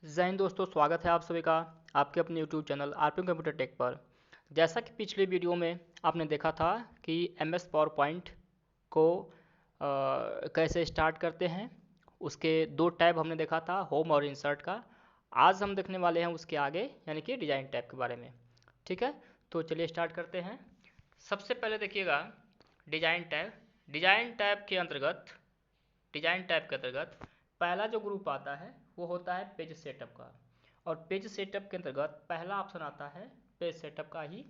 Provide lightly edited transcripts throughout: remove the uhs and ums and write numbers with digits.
जय हिंद दोस्तों, स्वागत है आप सभी का आपके अपने YouTube channel RPM computer tech पर। जैसा कि पिछले वीडियो में आपने देखा था कि एमएस पावर पॉइंट को कैसे स्टार्ट करते हैं, उसके दो टैब हमने देखा था, होम और इंसर्ट का। आज हम देखने वाले हैं उसके आगे यानी कि डिज़ाइन टैब के बारे में। ठीक है, तो चलिए स्टार्ट करते हैं। सबसे पहले देखिएगा डिज़ाइन टैब। डिज़ाइन टैब के अंतर्गत पहला जो ग्रुप आता है वो होता है पेज सेटअप का। और पेज सेटअप के अंतर्गत पहला ऑप्शन आता है पेज सेटअप का ही।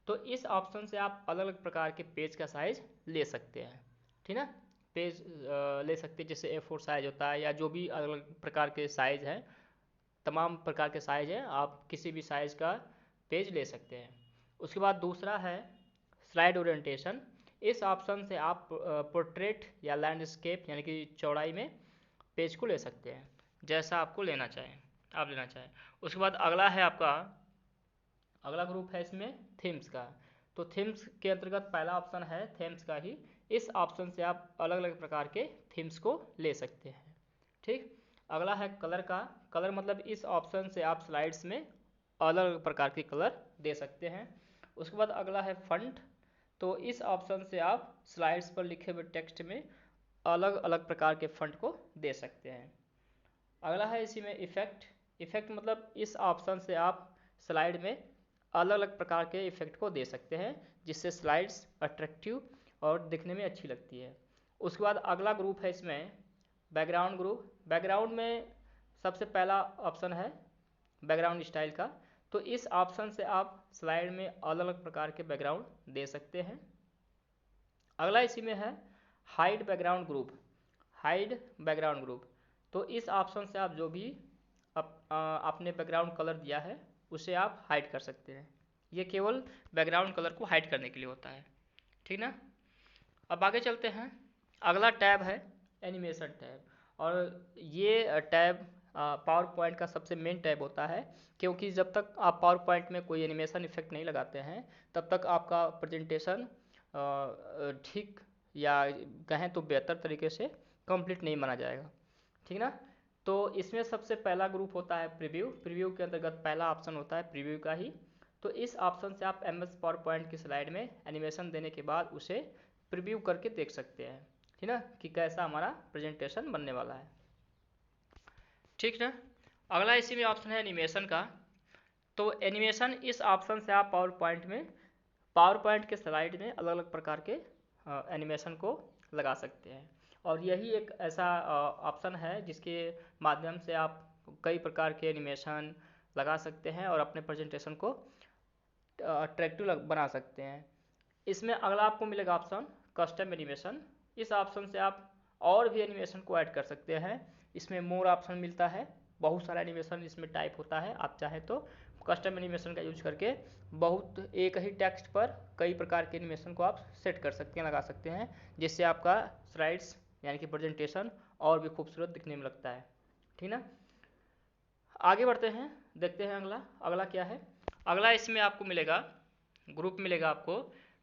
तो इस ऑप्शन से आप अलग अलग प्रकार के पेज का साइज ले सकते हैं। ठीक ना, पेज ले सकते हैं, जैसे A4 साइज होता है या जो भी अलग अलग प्रकार के साइज हैं, तमाम प्रकार के साइज हैं, आप किसी भी साइज का पेज ले सकते हैं। उसके बाद दूसरा है स्लाइड ओरिएंटेशन। इस ऑप्शन से आप पोर्ट्रेट या लैंडस्केप यानी कि चौड़ाई में पेज को ले सकते हैं, जैसा आपको लेना चाहें। उसके बाद अगला ग्रुप है इसमें थीम्स का। तो थीम्स के अंतर्गत पहला ऑप्शन है थीम्स का ही। इस ऑप्शन से आप अलग अलग प्रकार के थीम्स को ले सकते हैं। ठीक, अगला है कलर का। कलर मतलब इस ऑप्शन से आप स्लाइड्स में अलग अलग प्रकार के कलर दे सकते हैं। उसके बाद अगला है फंट। तो इस ऑप्शन से आप स्लाइड्स पर लिखे हुए टेक्स्ट में अलग अलग प्रकार के फंट को दे सकते हैं। अगला है इसी में इफ़ेक्ट। इफ़ेक्ट मतलब इस ऑप्शन से आप स्लाइड में अलग अलग प्रकार के इफ़ेक्ट को दे सकते हैं, जिससे स्लाइड्स अट्रैक्टिव और दिखने में अच्छी लगती है। उसके बाद अगला ग्रुप है इसमें बैकग्राउंड ग्रुप। बैकग्राउंड में सबसे पहला ऑप्शन है बैकग्राउंड स्टाइल का। तो इस ऑप्शन से आप स्लाइड में अलग अलग प्रकार के बैकग्राउंड दे सकते हैं। अगला इसी में है hide background group. Hide background group, तो इस ऑप्शन से आप जो भी आपने बैकग्राउंड कलर दिया है उसे आप हाइड कर सकते हैं। ये केवल बैकग्राउंड कलर को हाइड करने के लिए होता है। ठीक ना, अब आगे चलते हैं। अगला टैब है एनिमेशन टैब। और ये टैब पावर पॉइंट का सबसे मेन टैब होता है, क्योंकि जब तक आप पावर पॉइंट में कोई एनिमेशन इफेक्ट नहीं लगाते हैं तब तक आपका प्रेजेंटेशन ठीक या कहें तो बेहतर तरीके से कंप्लीट नहीं माना जाएगा। ठीक ना, तो इसमें सबसे पहला ग्रुप होता है प्रीव्यू। प्रीव्यू के अंतर्गत पहला ऑप्शन होता है प्रीव्यू का ही। तो इस ऑप्शन से आप एम एस पावर पॉइंट की स्लाइड में एनिमेशन देने के बाद उसे प्रीव्यू करके देख सकते हैं। ठीक ना, कि कैसा हमारा प्रेजेंटेशन बनने वाला है। ठीक ना, अगला इसी में ऑप्शन है एनिमेशन का। तो एनिमेशन इस ऑप्शन से आप पावर पॉइंट के स्लाइड में अलग अलग प्रकार के एनिमेशन को लगा सकते हैं। और यही एक ऐसा ऑप्शन है जिसके माध्यम से आप कई प्रकार के एनिमेशन लगा सकते हैं और अपने प्रेजेंटेशन को अट्रैक्टिव बना सकते हैं। इसमें अगला आपको मिलेगा ऑप्शन कस्टम एनिमेशन। इस ऑप्शन से आप और भी एनिमेशन को ऐड कर सकते हैं। इसमें मोर ऑप्शन मिलता है, बहुत सारा एनिमेशन इसमें टाइप होता है। आप चाहे तो कस्टम एनिमेशन का यूज करके बहुत एक ही टेक्स्ट पर कई प्रकार के एनिमेशन को आप सेट कर सकते हैं, लगा सकते हैं, जिससे आपका स्लाइड्स यानी कि प्रेजेंटेशन और भी खूबसूरत दिखने में लगता है। ठीक ना, आगे बढ़ते हैं, देखते हैं अगला अगला क्या है। अगला इसमें आपको मिलेगा ग्रुप मिलेगा आपको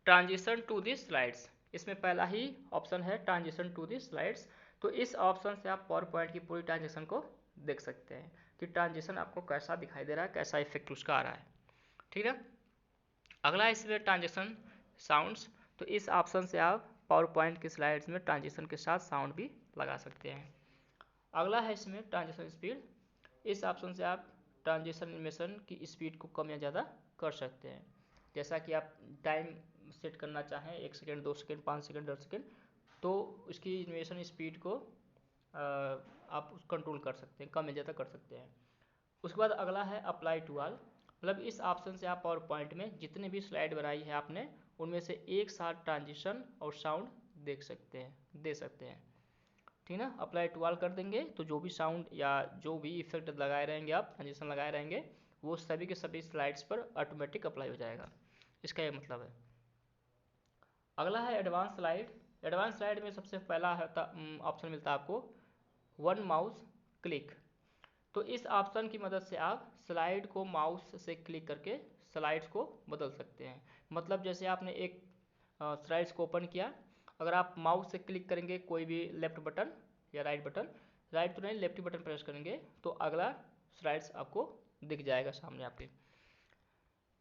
ट्रांजिशन टू दी स्लाइड्स। इसमें पहला ही ऑप्शन है ट्रांजिशन टू दी स्लाइड्स। तो इस ऑप्शन से आप पावर पॉइंट की पूरी ट्रांजिशन को देख सकते हैं कि ट्रांजिशन आपको कैसा दिखाई दे रहा है, कैसा इफेक्ट उसका आ रहा है। ठीक है, अगला इसमें ट्रांजिशन साउंड्स। तो इस ऑप्शन से आप पावर पॉइंट की स्लाइड्स में ट्रांजिशन के साथ साउंड भी लगा सकते हैं। अगला है इसमें ट्रांजिशन स्पीड। इस ऑप्शन से आप ट्रांजिशन एनिमेशन की स्पीड को कम या ज़्यादा कर सकते हैं। जैसा कि आप टाइम सेट करना चाहें, 1 सेकेंड, 2 सेकेंड, 5 सेकेंड, 10 सेकेंड, तो उसकी एनिमेशन स्पीड को आप कंट्रोल कर सकते हैं, कम या ज़्यादा कर सकते हैं। उसके बाद अगला है अप्लाई टू ऑल। मतलब इस ऑप्शन से आप पावर पॉइंट में जितने भी स्लाइड बनाई है आपने, उनमें से एक साथ ट्रांजिशन और साउंड दे सकते हैं। ठीक ना, अप्लाई टू ऑल कर देंगे तो जो भी साउंड या जो भी इफेक्ट लगाए रहेंगे, आप ट्रांजिशन लगाए रहेंगे, वो सभी के सभी स्लाइड्स पर ऑटोमेटिक अप्लाई हो जाएगा। इसका ये मतलब है। अगला है एडवांस स्लाइड। एडवांस स्लाइड में सबसे पहला ऑप्शन मिलता है आपको वन माउस क्लिक। तो इस ऑप्शन की मदद से आप स्लाइड को माउस से क्लिक करके स्लाइड्स को बदल सकते हैं। मतलब जैसे आपने एक स्लाइड्स को ओपन किया, अगर आप माउस से क्लिक करेंगे कोई भी लेफ्ट बटन या राइट बटन, राइट तो नहीं लेफ्ट बटन प्रेस करेंगे, तो अगला स्लाइड्स आपको दिख जाएगा सामने आपके।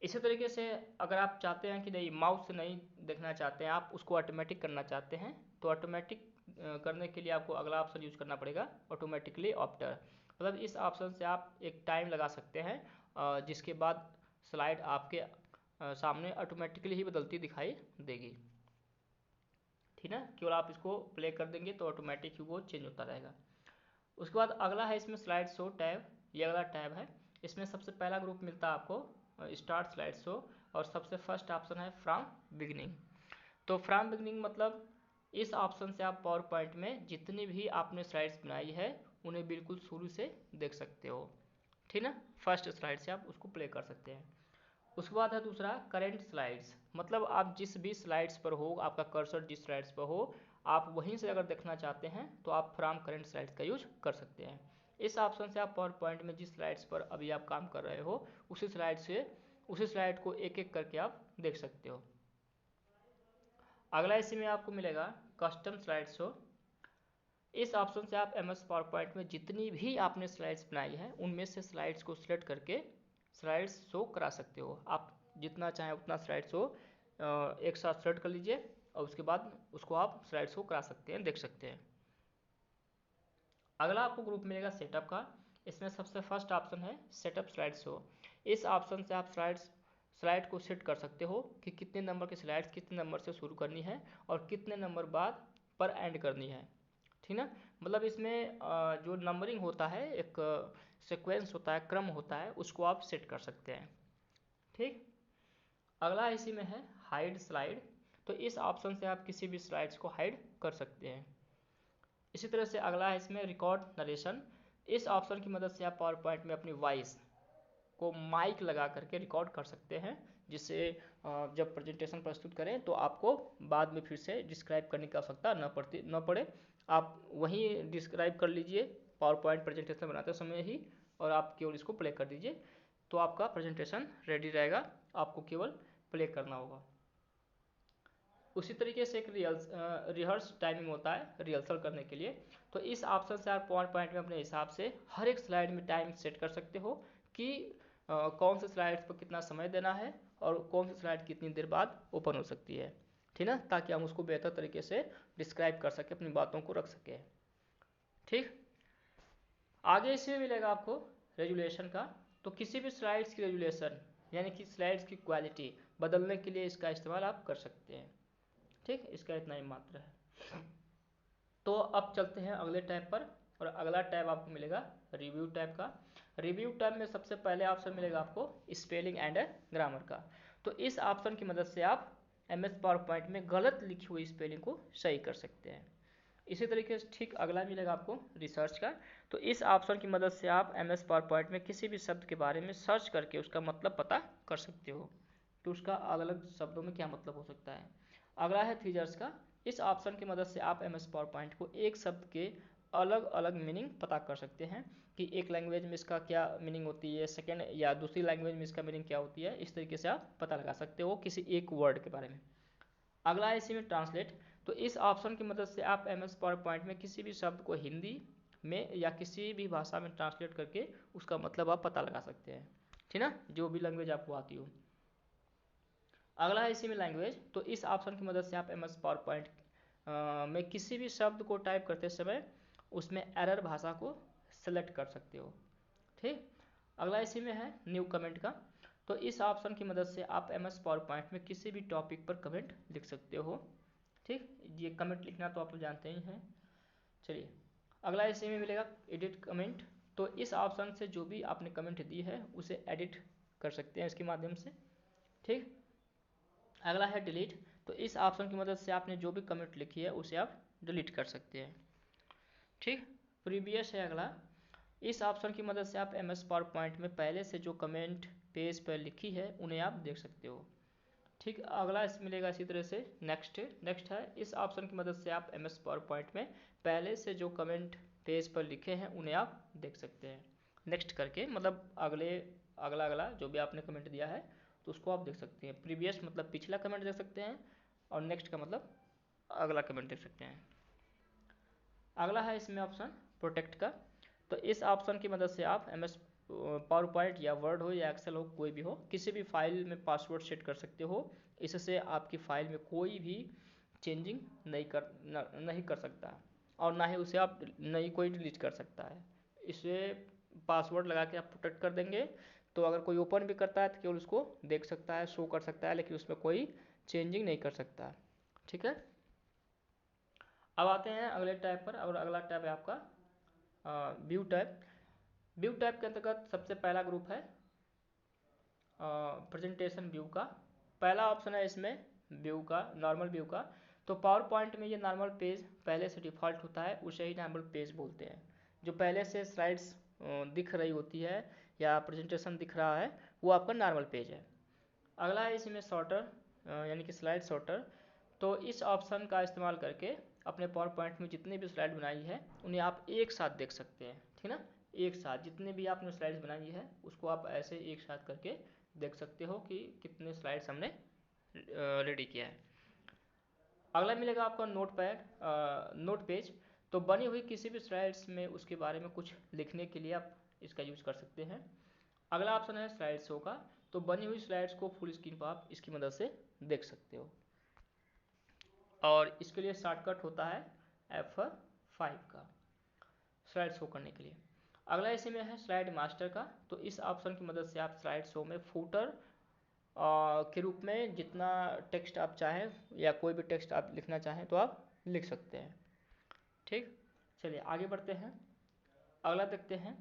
इसी तरीके से अगर आप चाहते हैं कि नहीं माउस से नहीं देखना चाहते हैं, आप उसको ऑटोमेटिक करना चाहते हैं, तो ऑटोमेटिक करने के लिए आपको अगला ऑप्शन यूज करना पड़ेगा, ऑटोमेटिकली ऑप्टर। मतलब इस ऑप्शन से आप एक टाइम लगा सकते हैं जिसके बाद स्लाइड आपके सामने ऑटोमेटिकली ही बदलती दिखाई देगी। ठीक है, केवल आप इसको प्ले कर देंगे तो ऑटोमेटिक ही वो चेंज होता रहेगा। उसके बाद अगला है इसमें स्लाइड शो टैब। ये अगला टैब है। इसमें सबसे पहला ग्रुप मिलता है आपको स्टार्ट स्लाइड शो, और सबसे फर्स्ट ऑप्शन है फ्रॉम बिगिनिंग। तो फ्रॉम बिगिनिंग मतलब इस ऑप्शन से आप पावर पॉइंट में जितनी भी आपने स्लाइड्स बनाई है उन्हें बिल्कुल शुरू से देख सकते हो। ठीक ना, फर्स्ट स्लाइड से आप उसको प्ले कर सकते हैं। उसके बाद है दूसरा करेंट स्लाइड्स, मतलब आप जिस भी स्लाइड्स पर हो, आपका कर्सर जिस स्लाइड्स पर हो, आप वहीं से अगर देखना चाहते हैं तो आप फ्रॉम करेंट स्लाइड्स का यूज कर सकते हैं। इस ऑप्शन से आप पावर पॉइंट में जिस स्लाइड्स पर अभी आप काम कर रहे हो उसी स्लाइड को एक एक करके आप देख सकते हो। अगला इसी में आपको मिलेगा कस्टम स्लाइड शो। इस ऑप्शन से आप MS पावर पॉइंट में जितनी भी आपने स्लाइड्स बनाई है उनमें से स्लाइड्स को सिलेक्ट करके स्लाइड्स शो करा सकते हो। आप जितना चाहें उतना स्लाइड शो एक साथ सेलेक्ट कर लीजिए और उसके बाद उसको आप स्लाइड शो करा सकते हैं, देख सकते हैं। अगला आपको ग्रुप मिलेगा सेटअप का। इसमें सबसे फर्स्ट ऑप्शन है सेटअप स्लाइड शो। इस ऑप्शन से आप स्लाइड को सेट कर सकते हो कि कितने नंबर की स्लाइड्स कितने नंबर से शुरू करनी है और कितने नंबर बाद पर एंड करनी है। ठीक ना, मतलब इसमें जो नंबरिंग होता है, एक सीक्वेंस होता है, क्रम होता है, उसको आप सेट कर सकते हैं। ठीक, अगला इसी में है हाइड स्लाइड। तो इस ऑप्शन से आप किसी भी स्लाइड्स को हाइड कर सकते हैं। इसी तरह से अगला है इसमें रिकॉर्ड नरेशन। इस ऑप्शन की मदद से आप पावर पॉइंट में अपनी वॉइस को माइक लगा करके रिकॉर्ड कर सकते हैं, जिससे जब प्रेजेंटेशन प्रस्तुत करें तो आपको बाद में फिर से डिस्क्राइब करने की आवश्यकता न पड़े। आप वहीं डिस्क्राइब कर लीजिए पावर पॉइंट प्रेजेंटेशन बनाते समय ही, और आप केवल इसको प्ले कर दीजिए तो आपका प्रेजेंटेशन रेडी रहेगा, आपको केवल प्ले करना होगा। उसी तरीके से एक रिहर्स टाइमिंग होता है रिहर्सल करने के लिए। तो इस ऑप्शन से आप पावर पॉइंट में अपने हिसाब से हर एक स्लाइड में टाइम सेट कर सकते हो कि कौन से स्लाइड्स पर कितना समय देना है और कौन सी स्लाइड कितनी देर बाद ओपन हो सकती है। ठीक ना, ताकि हम उसको बेहतर तरीके से डिस्क्राइब कर सके, अपनी बातों को रख सके। ठीक, आगे इसमें मिलेगा आपको रेजुलेशन का। तो किसी भी स्लाइड्स की रेजुलेशन यानी कि स्लाइड्स की क्वालिटी बदलने के लिए इसका इस्तेमाल आप कर सकते हैं। ठीक, इसका इतना ही मात्र है। तो अब चलते हैं अगले टैब पर, और अगला टैब आपको मिलेगा रिव्यू टैब का। रिव्यू टैब में सबसे पहले ऑप्शन मिलेगा आपको स्पेलिंग एंड ग्रामर का। तो इस ऑप्शन की मदद से आप MS पावर पॉइंट में गलत लिखी हुई स्पेलिंग को सही कर सकते हैं। इसी तरीके से ठीक अगला मिलेगा आपको रिसर्च का। तो इस ऑप्शन की मदद से आप MS पावर पॉइंट में किसी भी शब्द के बारे में सर्च करके उसका मतलब पता कर सकते हो कि उसका अलग अलग शब्दों में क्या मतलब हो सकता है। अगला है थीजर्स का। इस ऑप्शन की मदद से आप MS पावर पॉइंट को एक शब्द के अलग अलग मीनिंग पता कर सकते हैं कि एक लैंग्वेज में इसका क्या मीनिंग होती है, सेकेंड या दूसरी लैंग्वेज में इसका मीनिंग क्या होती है। इस तरीके से आप पता लगा सकते हो किसी एक वर्ड के बारे में। अगला है इसी में ट्रांसलेट। तो इस ऑप्शन की मदद से आप MS पावर पॉइंट में किसी भी शब्द को हिंदी में या किसी भी भाषा में ट्रांसलेट करके उसका मतलब आप पता लगा सकते हैं। ठीक ना, जो भी लैंग्वेज आपको आती हो। अगला है इसी में लैंग्वेज। तो इस ऑप्शन की मदद से आप MS पावर पॉइंट में किसी भी शब्द को टाइप करते समय उसमें एरर भाषा को सेलेक्ट कर सकते हो। ठीक, अगला इसी में है न्यू कमेंट का। तो इस ऑप्शन की मदद से आप MS पावर पॉइंट में किसी भी टॉपिक पर कमेंट लिख सकते हो। ठीक, ये कमेंट लिखना तो आप लोग जानते ही हैं। चलिए, अगला इसी में मिलेगा एडिट कमेंट। तो इस ऑप्शन से जो भी आपने कमेंट दी है उसे एडिट कर सकते हैं इसके माध्यम से। ठीक, अगला है डिलीट। तो इस ऑप्शन की मदद से आपने जो भी कमेंट लिखी है उसे आप डिलीट कर सकते हैं। ठीक, प्रीवियस है अगला। इस ऑप्शन की मदद से आप MS पावर पॉइंट में पहले से जो कमेंट पेज पर लिखी है उन्हें आप देख सकते हो। ठीक, अगला इस मिलेगा इसी तरह से नेक्स्ट है। इस ऑप्शन की मदद से आप MS पावर पॉइंट में पहले से जो कमेंट पेज पर लिखे हैं उन्हें आप देख सकते हैं। नेक्स्ट करके मतलब अगला जो भी आपने कमेंट दिया है तो उसको आप देख सकते हैं। प्रीवियस मतलब पिछला कमेंट देख सकते हैं, और नेक्स्ट का मतलब अगला कमेंट देख सकते हैं। अगला है इसमें ऑप्शन प्रोटेक्ट का। तो इस ऑप्शन की मदद से आप MS पावर पॉइंट या वर्ड हो या एक्सेल हो, कोई भी हो, किसी भी फाइल में पासवर्ड सेट कर सकते हो। इससे आपकी फाइल में कोई भी चेंजिंग नहीं कर सकता, और ना ही उसे आप नहीं कोई डिलीट कर सकता है। इसे पासवर्ड लगा के आप प्रोटेक्ट कर देंगे, तो अगर कोई ओपन भी करता है तो केवल उसको देख सकता है, शो कर सकता है, लेकिन उसमें कोई चेंजिंग नहीं कर सकता। ठीक है, अब आते हैं अगले टैब पर, और अगला टैब है आपका व्यू टैब। व्यू टैब के अंतर्गत सबसे पहला ग्रुप है प्रेजेंटेशन व्यू का। पहला ऑप्शन है इसमें व्यू का, नॉर्मल व्यू का। तो पावर पॉइंट में ये नॉर्मल पेज पहले से डिफ़ॉल्ट होता है, उसे ही नॉर्मल पेज बोलते हैं। जो पहले से स्लाइड्स दिख रही होती है या प्रेजेंटेशन दिख रहा है, वो आपका नॉर्मल पेज है। अगला है इसमें शॉर्टर, यानी कि स्लाइड शॉर्टर। तो इस ऑप्शन का इस्तेमाल करके अपने पावर पॉइंट में जितनी भी स्लाइड बनाई है उन्हें आप एक साथ देख सकते हैं। ठीक ना, एक साथ जितने भी आपने स्लाइड्स बनाई है उसको आप ऐसे एक साथ करके देख सकते हो कि कितने स्लाइड्स हमने रेडी किया है। अगला मिलेगा आपका नोट पैड, नोट पेज। तो बनी हुई किसी भी स्लाइड्स में उसके बारे में कुछ लिखने के लिए आप इसका यूज कर सकते हैं। अगला ऑप्शन है स्लाइड शो का। तो बनी हुई स्लाइड्स को फुल स्क्रीन पर आप इसकी मदद से देख सकते हो, और इसके लिए शॉर्टकट होता है F5 का, स्लाइड शो करने के लिए। अगला इसी में है स्लाइड मास्टर का। तो इस ऑप्शन की मदद से आप स्लाइड शो में फूटर के रूप में जितना टेक्स्ट आप चाहें या कोई भी टेक्स्ट आप लिखना चाहें तो आप लिख सकते हैं। ठीक, चलिए आगे बढ़ते हैं। अगला देखते हैं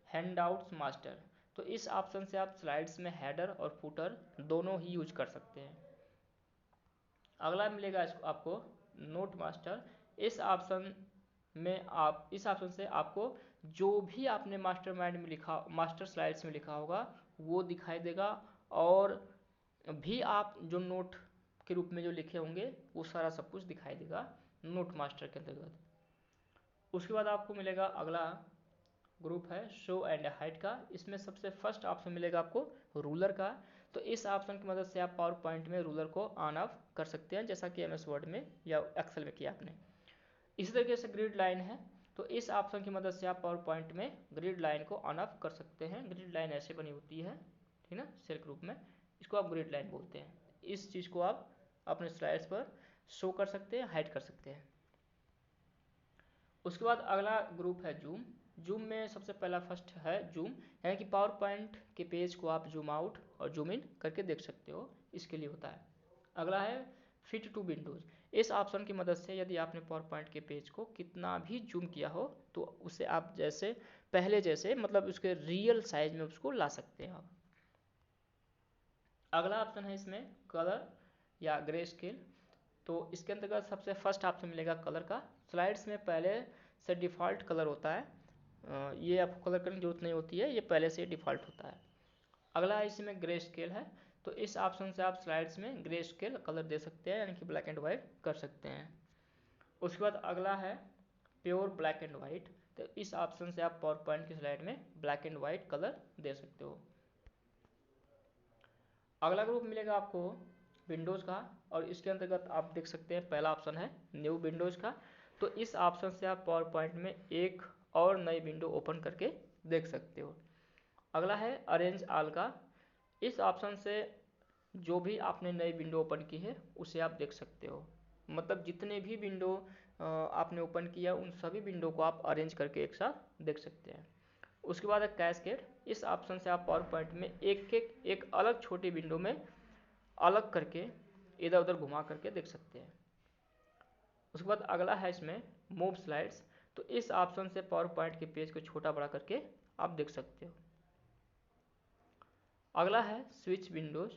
हैंडआउट्स मास्टर। तो इस ऑप्शन से आप स्लाइड्स में हेडर और फुटर दोनों ही यूज कर सकते हैं। अगला मिलेगा आपको नोट मास्टर। इस ऑप्शन से आपको जो भी आपने मास्टर माइंड में लिखा, मास्टर स्लाइड्स में लिखा होगा वो दिखाई देगा, और भी आप जो नोट के रूप में जो लिखे होंगे वो सारा सब कुछ दिखाई देगा नोट मास्टर के अंतर्गत। उसके बाद आपको मिलेगा अगला ग्रुप है शो एंड हाइड का। इसमें सबसे फर्स्ट ऑप्शन मिलेगा आपको रूलर का। तो इस ऑप्शन की मदद से आप पावर पॉइंट में रूलर को ऑन ऑफ कर सकते हैं, जैसा कि MS वर्ड में या एक्सेल में किया आपने। इसी तरीके से ग्रिड लाइन है। तो इस ऑप्शन की मदद से आप पावर पॉइंट में ग्रिड लाइन को ऑन ऑफ कर सकते हैं। ग्रिड लाइन ऐसे बनी होती है, ठीक ना, सेल ग्रुप में, इसको आप ग्रिड लाइन बोलते हैं। इस चीज़ को आप अपने स्लाइड्स पर शो कर सकते हैं, हाइड कर सकते हैं। उसके बाद अगला ग्रुप है जूम। जूम में सबसे पहला फर्स्ट है जूम, यानी कि पावर पॉइंट के पेज को आप जूम आउट और जूम इन करके देख सकते हो, इसके लिए होता है। अगला है फिट टू विंडोज। इस ऑप्शन की मदद से यदि आपने पावर पॉइंट के पेज को कितना भी जूम किया हो तो उसे आप जैसे पहले जैसे मतलब उसके रियल साइज में उसको ला सकते हैं आप। अगला ऑप्शन है इसमें कलर या ग्रे स्केल। तो इसके अंतर्गत सबसे फर्स्ट ऑप्शन मिलेगा कलर का। स्लाइड्स में पहले से डिफ़ॉल्ट कलर होता है, ये आपको कलर करने की जरूरत नहीं होती है, ये पहले से डिफ़ॉल्ट होता है। अगला इसमें ग्रे स्केल है। तो इस ऑप्शन से आप स्लाइड्स में ग्रे स्केल कलर दे सकते हैं, यानी कि ब्लैक एंड वाइट कर सकते हैं। उसके बाद अगला है प्योर ब्लैक एंड वाइट। तो इस ऑप्शन से आप पावर पॉइंट की स्लाइड में ब्लैक एंड वाइट कलर दे सकते हो। अगला ग्रुप मिलेगा आपको विंडोज़ का, और इसके अंतर्गत आप देख सकते हैं पहला ऑप्शन है न्यू विंडोज़ का। तो इस ऑप्शन से आप पावर पॉइंट में एक और नई विंडो ओपन करके देख सकते हो। अगला है अरेंज ऑल का। इस ऑप्शन से जो भी आपने नई विंडो ओपन की है उसे आप देख सकते हो, मतलब जितने भी विंडो आपने ओपन किया उन सभी विंडो को आप अरेंज करके एक साथ देख सकते हैं। उसके बाद है कैस्केड। इस ऑप्शन से आप पावर पॉइंट में एक अलग छोटी विंडो में अलग करके इधर उधर घुमा करके देख सकते हैं। उसके बाद अगला है इसमें मूव स्लाइड्स। तो इस ऑप्शन से पावर पॉइंट के पेज को छोटा बड़ा करके आप देख सकते हो। अगला है स्विच विंडोज।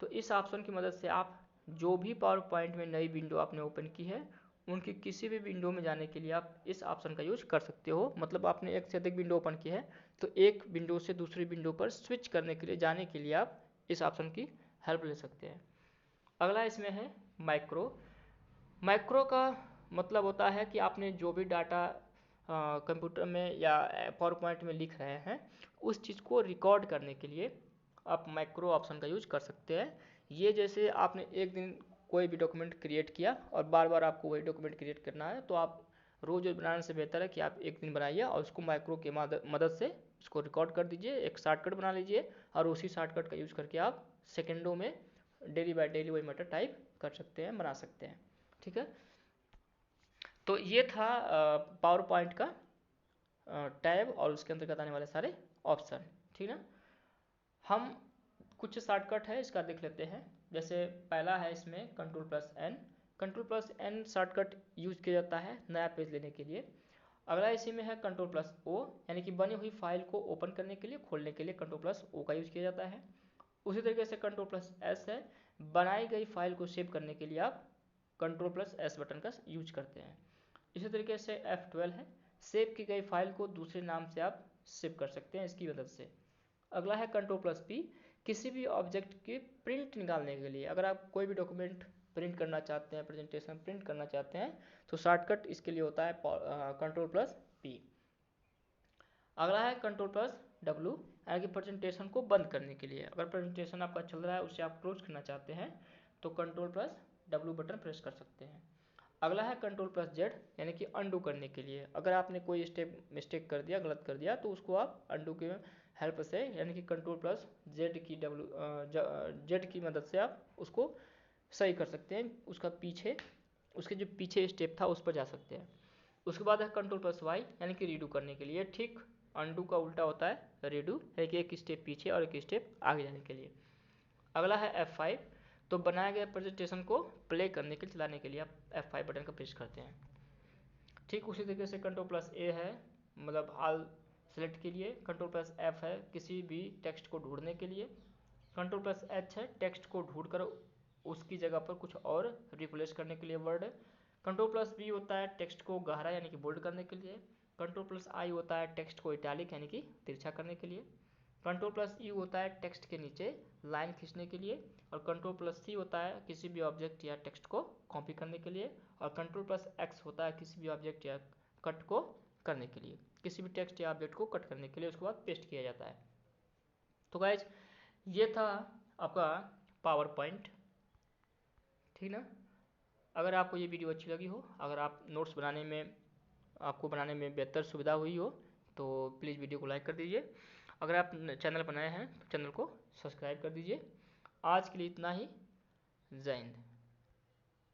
तो इस ऑप्शन की मदद से आप जो भी पावर पॉइंट में नई विंडो आपने ओपन की है उनकी किसी भी विंडो में जाने के लिए आप इस ऑप्शन का यूज कर सकते हो। मतलब आपने एक से अधिक विंडो ओपन की है तो एक विंडो से दूसरी विंडो पर स्विच करने के लिए जाने के लिए आप इस ऑप्शन की हेल्प ले सकते हैं। अगला इसमें है माइक्रो। माइक्रो का मतलब होता है कि आपने जो भी डाटा कंप्यूटर में या पावर पॉइंट में लिख रहे हैं उस चीज़ को रिकॉर्ड करने के लिए आप माइक्रो ऑप्शन का यूज कर सकते हैं। ये जैसे आपने एक दिन कोई भी डॉक्यूमेंट क्रिएट किया और बार बार आपको वही डॉक्यूमेंट क्रिएट करना है तो आप रोज बनाने से बेहतर है कि आप एक दिन बनाइए और उसको माइक्रो के मदद से उसको रिकॉर्ड कर दीजिए, एक शॉर्टकट बना लीजिए और उसी शॉर्टकट का यूज करके आप सेकेंडों में डेली बाय डेली वही मैटर टाइप कर सकते हैं, बना सकते हैं। ठीक है, तो ये था पावर पॉइंट का टैब और उसके अंतर्गत आने वाले सारे ऑप्शन। ठीक ना, हम कुछ शॉर्टकट है इसका देख लेते हैं। जैसे पहला है इसमें Ctrl+N। Ctrl+N शॉर्टकट यूज किया जाता है नया पेज लेने के लिए। अगला इसी में है Ctrl+O, यानी कि बनी हुई फाइल को ओपन करने के लिए, खोलने के लिए Ctrl+O का यूज किया जाता है। उसी तरीके से Ctrl+S है, बनाई गई फाइल को सेव करने के लिए आप Ctrl+S बटन का यूज करते हैं। इसी तरीके से F12 है, सेव की गई फाइल को दूसरे नाम से आप सेव कर सकते हैं इसकी मदद से। अगला है Ctrl+P, किसी भी ऑब्जेक्ट की प्रिंट निकालने के लिए। अगर आप कोई भी डॉक्यूमेंट प्रिंट करना चाहते हैं, प्रेजेंटेशन प्रिंट करना चाहते हैं, तो शॉर्टकट इसके लिए होता है Ctrl+P। अगला है Ctrl+W, यानी कि प्रेजेंटेशन को बंद करने के लिए। अगर प्रेजेंटेशन आपका चल रहा है उसे आप क्लोज करना चाहते हैं तो Ctrl+W बटन प्रेस कर सकते हैं। अगला है Ctrl+Z, यानी कि अंडू करने के लिए। अगर आपने कोई स्टेप मिस्टेक कर दिया, गलत कर दिया, तो उसको आप अंडू के हेल्प से, यानी कि Ctrl+Z की Z की मदद से आप उसको सही कर सकते हैं। उसका पीछे, उसके जो पीछे स्टेप था उस पर जा सकते हैं। उसके बाद है Ctrl+Y, यानी कि रीडू करने के लिए। ठीक अंडू का उल्टा होता है रीडू, यानी कि एक स्टेप पीछे और एक स्टेप आगे जाने के लिए। अगला है F5, तो बनाए गए प्रेजेंटेशन को प्ले करने के लिए, चलाने के लिए आप F5 बटन का प्रेस करते हैं। ठीक उसी तरीके से Ctrl+A है, मतलब ऑल सेलेक्ट के लिए। Ctrl+F है किसी भी टेक्स्ट को ढूंढने के लिए। Ctrl+H है टेक्स्ट को ढूंढ कर उसकी जगह पर कुछ और रिप्लेस करने के लिए वर्ड। Ctrl+B होता है टेक्स्ट को गहरा यानी कि बोल्ड करने के लिए। Ctrl+I होता है टेक्स्ट को इटैलिक यानी कि तिरछा करने के लिए। Ctrl+U होता है टेक्स्ट के नीचे लाइन खींचने के लिए। और Ctrl+C होता है किसी भी ऑब्जेक्ट या टेक्स्ट को कॉपी करने के लिए। और Ctrl+X होता है किसी भी ऑब्जेक्ट या कट को करने के लिए, किसी भी टेक्स्ट या ऑब्जेक्ट को कट करने के लिए उसके बाद पेस्ट किया जाता है। तो गाइज ये था आपका पावर पॉइंट। ठीक ना, अगर आपको ये वीडियो अच्छी लगी हो, अगर आप नोट्स बनाने में, आपको बनाने में बेहतर सुविधा हुई हो, तो प्लीज़ वीडियो को लाइक कर दीजिए। अगर आप चैनल बनाए हैं तो चैनल को सब्सक्राइब कर दीजिए। आज के लिए इतना ही। जय हिंद।